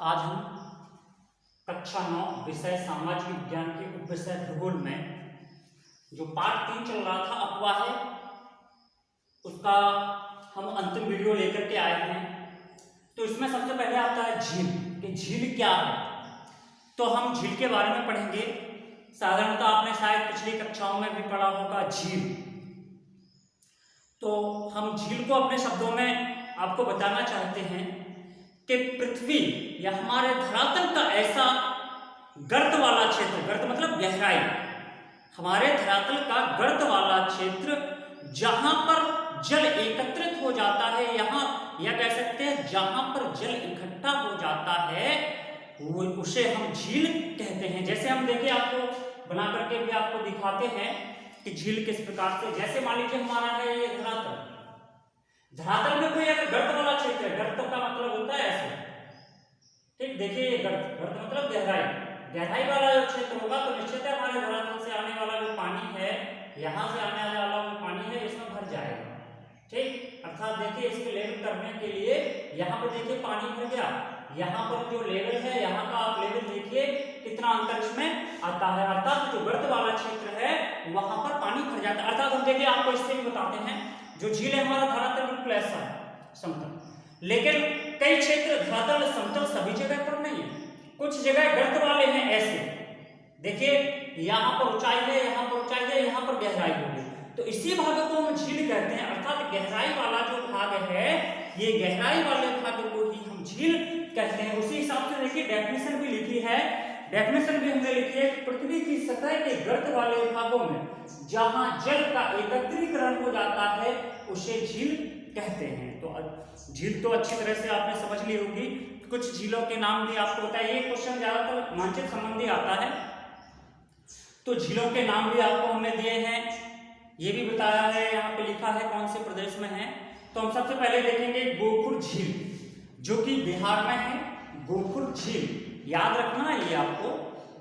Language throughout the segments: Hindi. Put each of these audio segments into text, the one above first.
आज हम कक्षा 9 विषय सामाजिक विज्ञान के उपविषय भूगोल में जो पाठ 3 चल रहा था अपवाह है, उसका हम अंतिम वीडियो लेकर के आए हैं। तो इसमें सबसे पहले आता है झील कि झील क्या है। तो हम झील के बारे में पढ़ेंगे। साधारणतः आपने शायद पिछली कक्षाओं में भी पढ़ा होगा झील। तो हम झील को अपने शब्दों में आपको बताना चाहते हैं कि पृथ्वी या हमारे धरातल का ऐसा गर्त वाला क्षेत्र, गर्त मतलब गहराई, हमारे धरातल का गर्त वाला क्षेत्र जहां पर जल एकत्रित हो जाता है, यहाँ या कह सकते हैं जहां पर जल इकट्ठा हो जाता है वो उसे हम झील कहते हैं। जैसे हम देखिए, आपको बना करके भी आपको दिखाते हैं कि झील किस प्रकार से, जैसे मान लीजिए हमारा है ये धरातल, धरातल में कोई अगर गर्त वाला क्षेत्र है, गर्त का मतलब होता है ऐसे, ठीक, देखिए ये गर्त, गर्त मतलब गहराई, गहराई वाला जो क्षेत्र होगा तो निश्चित है हमारे धरातल से आने वाला जो पानी है, यहाँ से आने वाला जो पानी है इसमें भर जाएगा, ठीक। अर्थात देखिए इसके लेवल करने के लिए यहाँ पर देखिए पानी भर गया, यहाँ पर जो लेवल है यहाँ का आप लेवल देखिए कितना अंतरिक्ष में आता है, अर्थात जो गर्त वाला क्षेत्र है वहां पर पानी भर जाता है। अर्थात हम देखिए आपको इससे भी बताते हैं, जो झील है हमारा धरातल बिल्कुल ऐसा है समतल, लेकिन कई क्षेत्र धरातल समतल सभी जगह पर नहीं है, कुछ जगह गर्त वाले हैं ऐसे, देखिए यहाँ पर ऊंचाई है, यहाँ पर ऊंचाई है, यहाँ पर गहराई होगी, तो इसी भाग को हम झील कहते हैं। अर्थात गहराई वाला जो भाग है, ये गहराई वाले भाग को ही हम झील कहते हैं। उसी हिसाब से देखिए डेफिनेशन भी लिखी है, डेफिनेशन भी हमने लिखी है, पृथ्वी की सतह के गर्त वाले भागों में जहां जल का एकत्रीकरण हो जाता है उसे झील कहते हैं। तो झील तो अच्छी तरह से आपने समझ ली होगी। कुछ झीलों के नाम भी आपको बताया, ये क्वेश्चन ज्यादातर मानचित्र संबंधी आता है, तो झीलों के नाम भी आपको हमने दिए हैं, ये भी बताया है, यहाँ पे लिखा है कौन से प्रदेश में है। तो हम सबसे पहले देखेंगे गोखुर झील, जो कि बिहार में है। गोखुर झील याद रखना है ये आपको,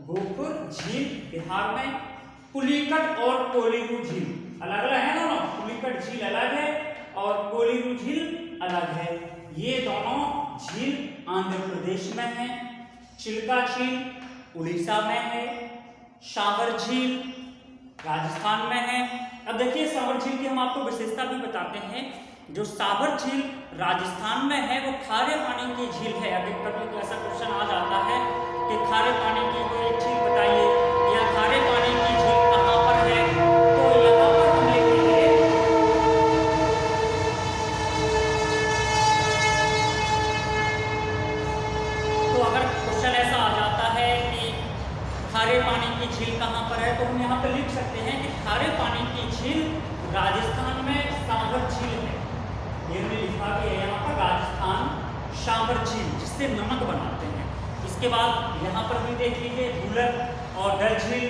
गोखुर झील बिहार में। पुलिकट और कोलीरू झील अलग अलग है दोनों, पुलिकट झील अलग है और कोलीरू झील अलग है, ये दोनों झील आंध्र प्रदेश में है। चिल्का झील उड़ीसा में है, सावर झील राजस्थान में है। अब देखिए सावर झील की हम आपको विशेषता भी बताते हैं। जो सावर झील राजस्थान में है वो खारे पानी की झील है। अगर कभी तो ऐसा क्वेश्चन आ जाता है कि खारे पानी की कोई एक झील बताइए या खारे पानी की झील कहाँ पर है, तो यहाँ पर हम लिखेंगे तो अगर क्वेश्चन ऐसा आ जाता है कि खारे पानी की झील कहाँ पर है, तो हम यहाँ पर लिख सकते हैं कि खारे पानी की झील राजस्थान में सावर झील है। ये लिखा भी है यहाँ पर राजस्थान सावर झील, जिससे नमक बनाते हैं। इसके बाद यहाँ पर भी देख लीजिए भूलर और डल झील,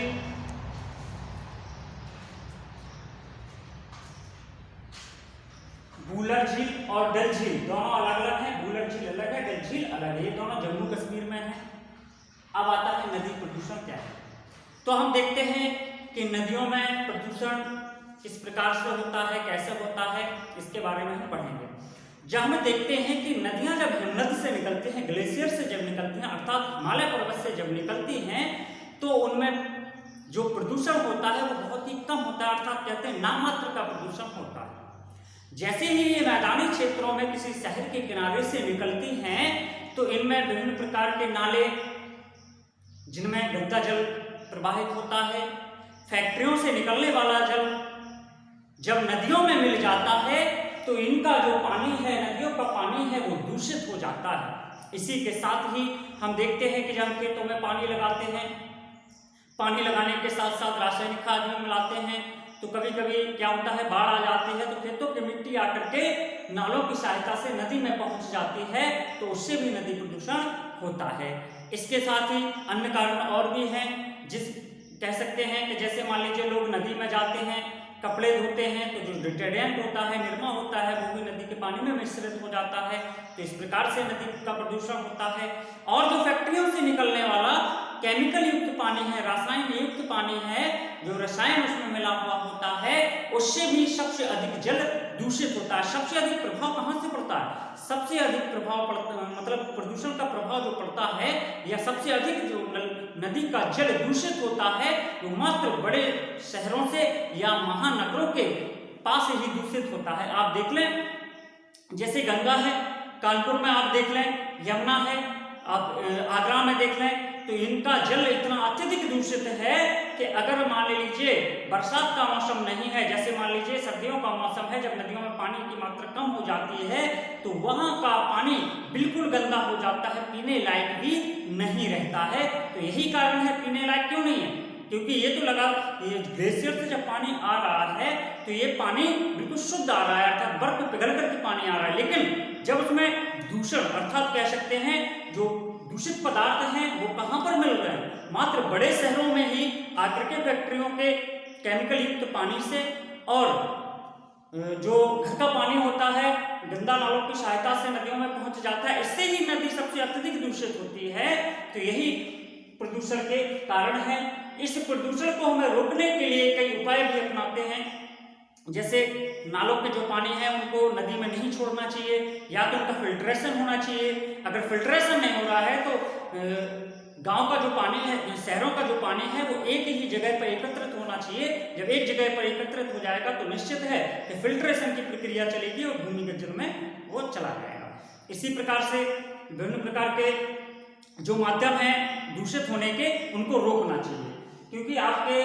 भूलर झील और डल झील दोनों अलग अलग हैं। भूलर झील अलग है, डल झील अलग है, ये दोनों जम्मू कश्मीर में है। अब आता है नदी प्रदूषण क्या है। तो हम देखते हैं कि नदियों में प्रदूषण किस प्रकार से होता है, कैसे होता है, इसके बारे में हम पढ़ेंगे। जब हम देखते हैं कि नदियां जब हिमनद से निकलती हैं, ग्लेशियर से जब निकलती हैं, अर्थात हिमालय पर्वत से जब निकलती हैं, तो उनमें जो प्रदूषण होता है वो बहुत ही कम होता है, अर्थात कहते हैं नाम मात्र का प्रदूषण होता है। जैसे ही ये मैदानी क्षेत्रों में किसी शहर के किनारे से निकलती हैं, तो इनमें विभिन्न प्रकार के नाले, जिनमें गंदा जल प्रवाहित होता है, फैक्ट्रियों से निकलने वाला जल जब नदियों में मिल जाता है तो इनका जो पानी है, नदियों का पानी है, वो दूषित हो जाता है। इसी के साथ ही हम देखते हैं कि जब हम खेतों में पानी लगाते हैं, पानी लगाने के साथ साथ रासायनिक खाद भी मिलाते हैं, तो कभी कभी क्या होता है, बाढ़ आ जाती है तो खेतों की मिट्टी आकर के नालों की सहायता से नदी में पहुंच जाती है, तो उससे भी नदी प्रदूषण होता है। इसके साथ ही अन्य कारण और भी हैं, जिस कह सकते हैं कि जैसे मान लीजिए लोग नदी में जाते हैं, कपड़े धोते हैं, तो जो डिटर्जेंट होता है, निरमा होता है, वो भी नदी के पानी में मिश्रित हो जाता है, तो इस प्रकार से नदी का प्रदूषण होता है। और जो फैक्ट्रियों से निकलने वाला केमिकल युक्त पानी है, रासायन युक्त पानी है, जो रसायन उसमें मिला हुआ होता है, उससे भी सबसे अधिक जल दूषित होता है। सबसे अधिक प्रभाव कहाँ से पड़ता है? सबसे अधिक प्रभाव पड़ता मतलब प्रदूषण का प्रभाव जो पड़ता है या सबसे अधिक जो नदी का जल दूषित होता है वो मात्र बड़े शहरों से या महानगरों के पास ही दूषित होता है। आप देख लें, जैसे गंगा है कानपुर में, आप देख लें यमुना है, आप आगरा में देख लें, तो इनका जल इतना अत्यधिक दूषित है कि अगर मान लीजिए बरसात का मौसम नहीं है, जैसे मान लीजिए सर्दियों का मौसम है, जब नदियों में पानी की मात्रा कम हो जाती है तो वहां का पानी बिल्कुल गंदा हो जाता है, पीने लायक भी नहीं रहता है। तो यही कारण है पीने लायक क्यों नहीं है, क्योंकि ये तो लगा ये ग्लेशियर से जब पानी आ रहा है तो ये पानी बिल्कुल शुद्ध आ रहा है, अर्थात बर्फ पिघल करके पानी आ रहा है, लेकिन जब उसमें दूषण अर्थात कह सकते हैं जो दूषित पदार्थ हैं वो कहाँ पर मिल रहे हैं? मात्र बड़े शहरों में ही आकर के फैक्ट्रियों के केमिकल युक्त पानी से, और जो घर का पानी होता है गंदा नालों की सहायता से नदियों में पहुंच जाता है, इससे ही नदी सबसे अत्यधिक दूषित होती है। तो यही प्रदूषण के कारण है। इस प्रदूषण को हमें रोकने के लिए कई उपाय भी अपनाते हैं, जैसे नालों के जो पानी है उनको नदी में नहीं छोड़ना चाहिए, या तो उनका फिल्ट्रेशन होना चाहिए। अगर फिल्ट्रेशन नहीं हो रहा है तो गांव का जो पानी है, शहरों का जो पानी है वो एक ही जगह पर एकत्रित होना चाहिए। जब एक जगह पर एकत्रित हो जाएगा तो निश्चित है कि फिल्ट्रेशन की प्रक्रिया चलेगी और भूमिगत जल में वो चला जाएगा। इसी प्रकार से विभिन्न प्रकार के जो माध्यम हैं दूषित होने के उनको रोकना चाहिए, क्योंकि आपके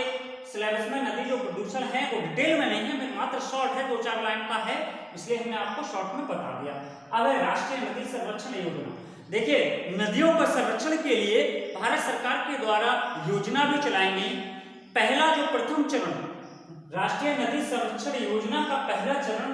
सिलेबस में नदी जो प्रदूषण है वो डिटेल में नहीं है, मात्र शॉर्ट है, 2-4 लाइन का है, इसलिए हमने आपको शॉर्ट में बता दिया। अब है राष्ट्रीय नदी संरक्षण योजना। देखिए, नदियों का संरक्षण के लिए भारत सरकार के द्वारा योजना भी चलाई गई। पहला जो प्रथम चरण राष्ट्रीय नदी संरक्षण योजना का पहला चरण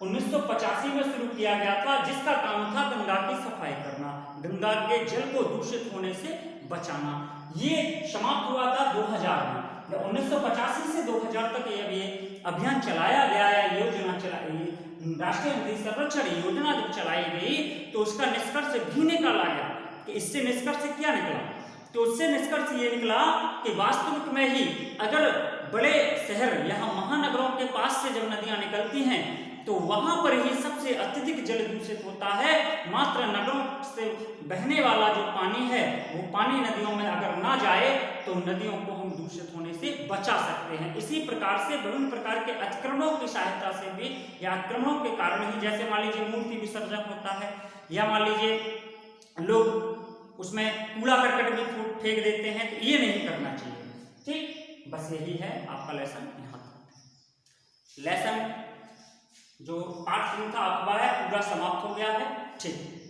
1985 में शुरू किया गया था, जिसका काम था गंगा की सफाई करना, गंगा के जल को दूषित होने से बचाना। ये समाप्त हुआ था 2000 में। 1985 से 2000 तक ये अभियान चलाया गया है, योजना चलाई, राष्ट्रीय नदी संरक्षण योजना जब चलाई गई तो उसका निष्कर्ष भी निकाला गया कि इससे निष्कर्ष क्या निकला, तो उससे निष्कर्ष ये निकला कि वास्तविक में ही अगर बड़े शहर यहाँ महानगरों के पास से जब नदियां निकलती हैं तो वहां पर ही सबसे अत्यधिक जल दूषित होता है। मात्र नगरों से बहने वाला जो पानी है वो पानी नदियों में अगर ना जाए तो नदियों को हम दूषित होने से बचा सकते हैं। इसी प्रकार से विभिन्न प्रकार के अतिक्रमणों की सहायता से भी या अतिक्रमणों के कारण ही, जैसे मान लीजिए मूर्ति विसर्जन होता है, या मान लीजिए लोग उसमें कूड़ा करकट भी फेंक देते हैं, तो ये नहीं करना चाहिए। ठीक, बस यही है आपका लेसन। यहाँ लेसन जो पाठ 3 था आपका है पूरा समाप्त हो गया है। ठीक।